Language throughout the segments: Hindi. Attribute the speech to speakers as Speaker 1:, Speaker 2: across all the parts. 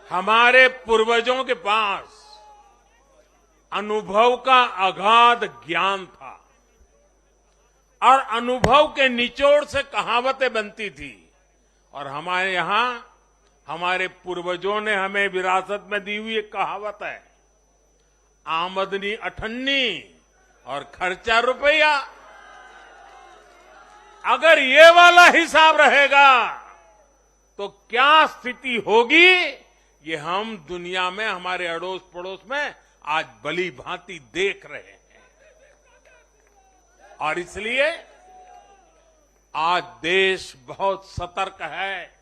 Speaker 1: हमारे पूर्वजों के पास अनुभव का अगाध ज्ञान था और अनुभव के निचोड़ से कहावतें बनती थी। और हमारे यहां हमारे पूर्वजों ने हमें विरासत में दी हुई एक कहावत है, आमदनी अठन्नी और खर्चा रुपया। अगर ये वाला हिसाब रहेगा तो क्या स्थिति होगी, ये हम दुनिया में हमारे अड़ोस पड़ोस में आज भली भांति देख रहे हैं। और इसलिए आज देश बहुत सतर्क है।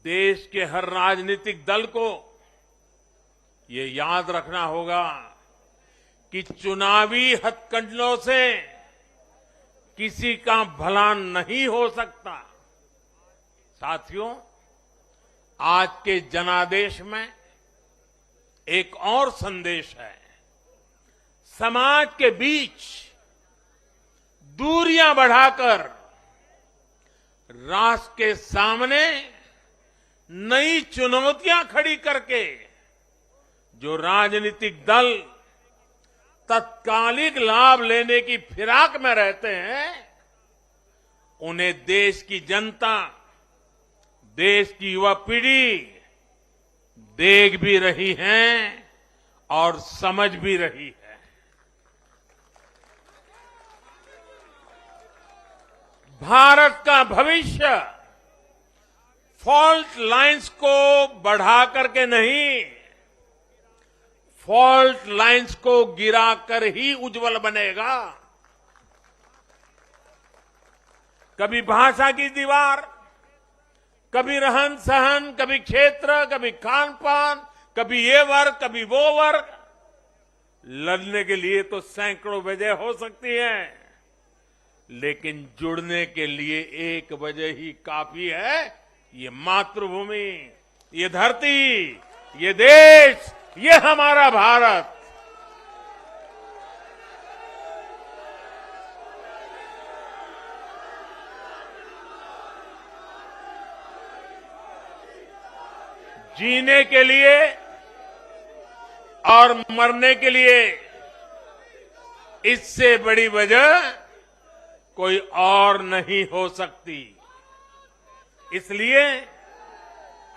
Speaker 1: देश के हर राजनीतिक दल को ये याद रखना होगा कि चुनावी हथकंडों से किसी का भला नहीं हो सकता। साथियों, आज के जनादेश में एक और संदेश है। समाज के बीच दूरियां बढ़ाकर राष्ट्र के सामने नई चुनौतियां खड़ी करके जो राजनीतिक दल तत्कालिक लाभ लेने की फिराक में रहते हैं, उन्हें देश की जनता, देश की युवा पीढ़ी देख भी रही है और समझ भी रही है। भारत का भविष्य फॉल्ट लाइंस को बढ़ा करके नहीं, फॉल्ट लाइंस को गिराकर ही उज्जवल बनेगा। कभी भाषा की दीवार, कभी रहन सहन, कभी क्षेत्र, कभी खान पान, कभी ये वर्ग, कभी वो वर्ग। लड़ने के लिए तो सैकड़ों वजह हो सकती हैं, लेकिन जुड़ने के लिए एक वजह ही काफी है, ये मातृभूमि, ये धरती, ये देश, ये हमारा भारत। जीने के लिए और मरने के लिए इससे बड़ी वजह कोई और नहीं हो सकती। इसलिए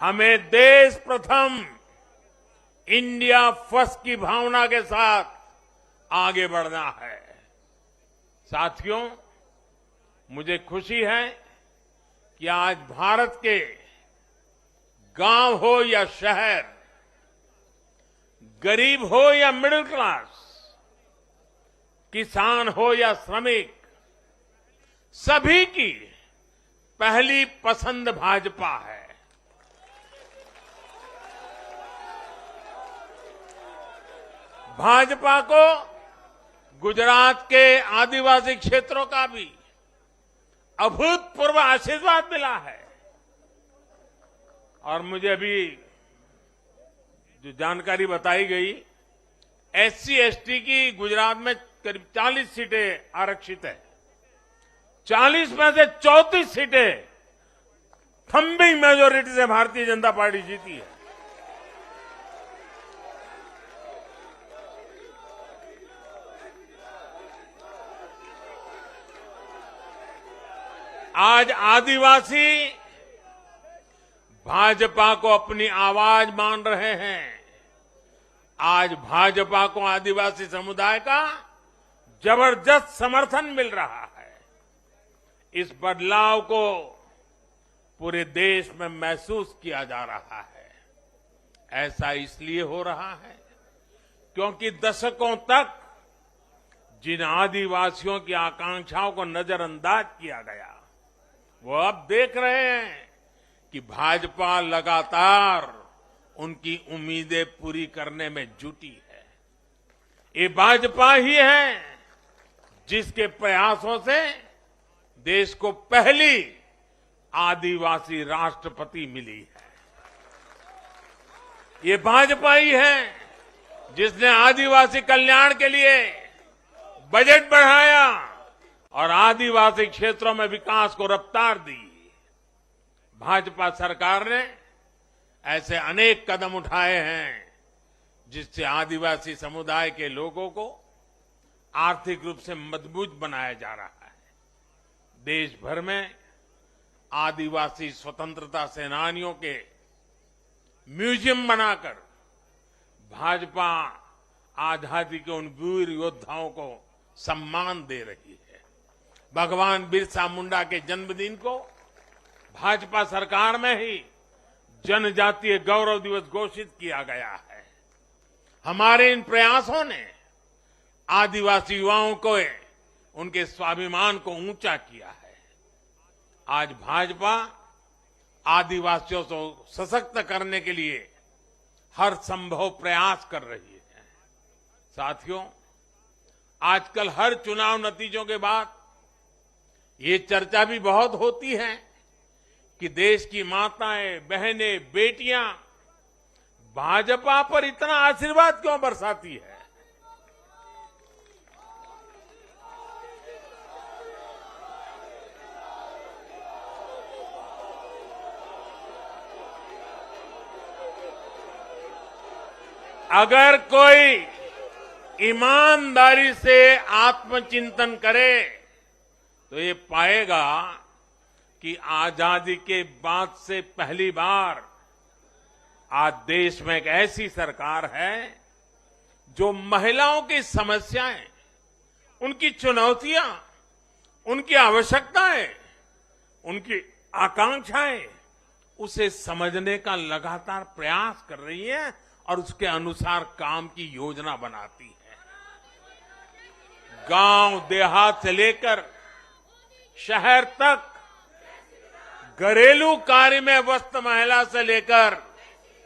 Speaker 1: हमें देश प्रथम, इंडिया फर्स्ट की भावना के साथ आगे बढ़ना है। साथियों, मुझे खुशी है कि आज भारत के गांव हो या शहर, गरीब हो या मिडिल क्लास, किसान हो या श्रमिक, सभी की पहली पसंद भाजपा है। भाजपा को गुजरात के आदिवासी क्षेत्रों का भी अभूतपूर्व आशीर्वाद मिला है। और मुझे अभी जो जानकारी बताई गई, एससी एसटी की गुजरात में करीब 40 सीटें आरक्षित है। 40 में से 34 सीटें थंबिंग मेजोरिटी से भारतीय जनता पार्टी जीती है। आज आदिवासी भाजपा को अपनी आवाज मान रहे हैं। आज भाजपा को आदिवासी समुदाय का जबरदस्त समर्थन मिल रहा है। इस बदलाव को पूरे देश में महसूस किया जा रहा है। ऐसा इसलिए हो रहा है क्योंकि दशकों तक जिन आदिवासियों की आकांक्षाओं को नजरअंदाज किया गया, वो अब देख रहे हैं कि भाजपा लगातार उनकी उम्मीदें पूरी करने में जुटी है। ये भाजपा ही है जिसके प्रयासों से देश को पहली आदिवासी राष्ट्रपति मिली है। ये भाजपा ही है जिसने आदिवासी कल्याण के लिए बजट बढ़ाया और आदिवासी क्षेत्रों में विकास को रफ्तार दी। भाजपा सरकार ने ऐसे अनेक कदम उठाए हैं जिससे आदिवासी समुदाय के लोगों को आर्थिक रूप से मजबूत बनाया जा रहा है। देश भर में आदिवासी स्वतंत्रता सेनानियों के म्यूजियम बनाकर भाजपा आजादी के उन वीर योद्धाओं को सम्मान दे रही है। भगवान बिरसा मुंडा के जन्मदिन को भाजपा सरकार में ही जनजातीय गौरव दिवस घोषित किया गया है। हमारे इन प्रयासों ने आदिवासी युवाओं को उनके स्वाभिमान को ऊंचा किया है। आज भाजपा आदिवासियों को सशक्त करने के लिए हर संभव प्रयास कर रही है। साथियों, आजकल हर चुनाव नतीजों के बाद ये चर्चा भी बहुत होती है कि देश की माताएं, बहनें, बेटियां भाजपा पर इतना आशीर्वाद क्यों बरसाती है। अगर कोई ईमानदारी से आत्मचिंतन करे तो ये पाएगा कि आजादी के बाद से पहली बार आज देश में एक ऐसी सरकार है जो महिलाओं की समस्याएं, उनकी चुनौतियां, उनकी आवश्यकताएं, उनकी आकांक्षाएं, उसे समझने का लगातार प्रयास कर रही है और उसके अनुसार काम की योजना बनाती है। गांव देहात से लेकर शहर तक घरेलू कार्य में व्यस्त महिला से लेकर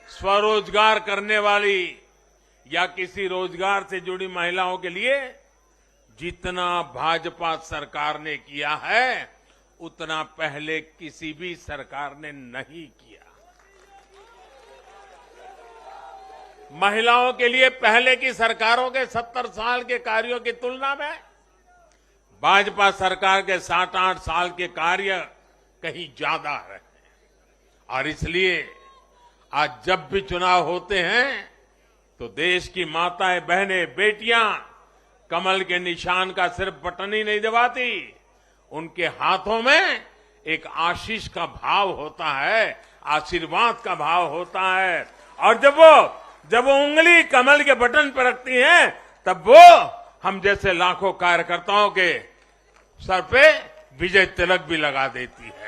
Speaker 1: स्वरोजगार करने वाली या किसी रोजगार से जुड़ी महिलाओं के लिए जितना भाजपा सरकार ने किया है उतना पहले किसी भी सरकार ने नहीं किया। महिलाओं के लिए पहले की सरकारों के 70 साल के कार्यों की तुलना में भाजपा सरकार के 7-8 साल के कार्य कहीं ज्यादा है और इसलिए आज जब भी चुनाव होते हैं तो देश की माताएं, बहनें, बेटियां कमल के निशान का सिर्फ बटन ही नहीं दबाती, उनके हाथों में एक आशीष का भाव होता है, आशीर्वाद का भाव होता है और जब वो उंगली कमल के बटन पर रखती हैं तब वो हम जैसे लाखों कार्यकर्ताओं के सर पे विजय तिलक भी लगा देती है।